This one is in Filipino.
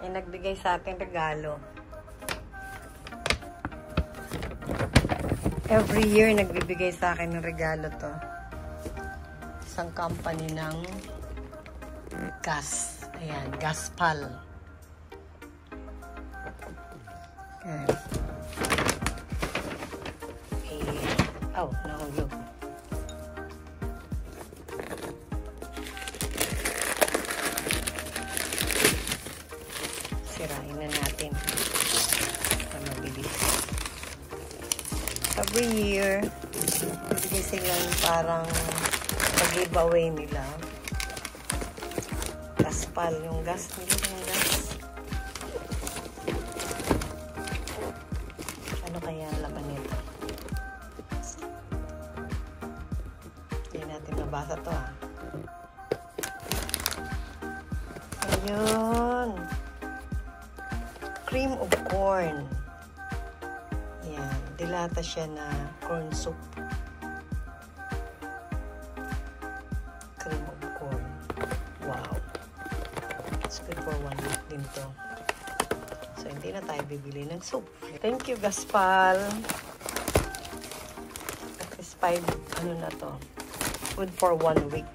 Yung nagbigay sa atin regalo. Every year, nagbibigay sa akin ng regalo to. Isang company ng gas. Ayan, Gaspal. Ayan. Oh, nahulog. Sirain na natin. Para mabilis. Every year, bibigay silang parang mag-giveaway nila. Gaspal, yung gas nila, yung gas. Ano kaya ang laman nito? Hindi natin mabasa to, ah. Ayun. Cream of corn. Yan. Dilata siya na corn soup. Cream of corn. Wow. It's good for 1 week din to. So, hindi na tayo bibili ng soup. Thank you, Gaspal. At least 5, ano na to. Food for 1 week.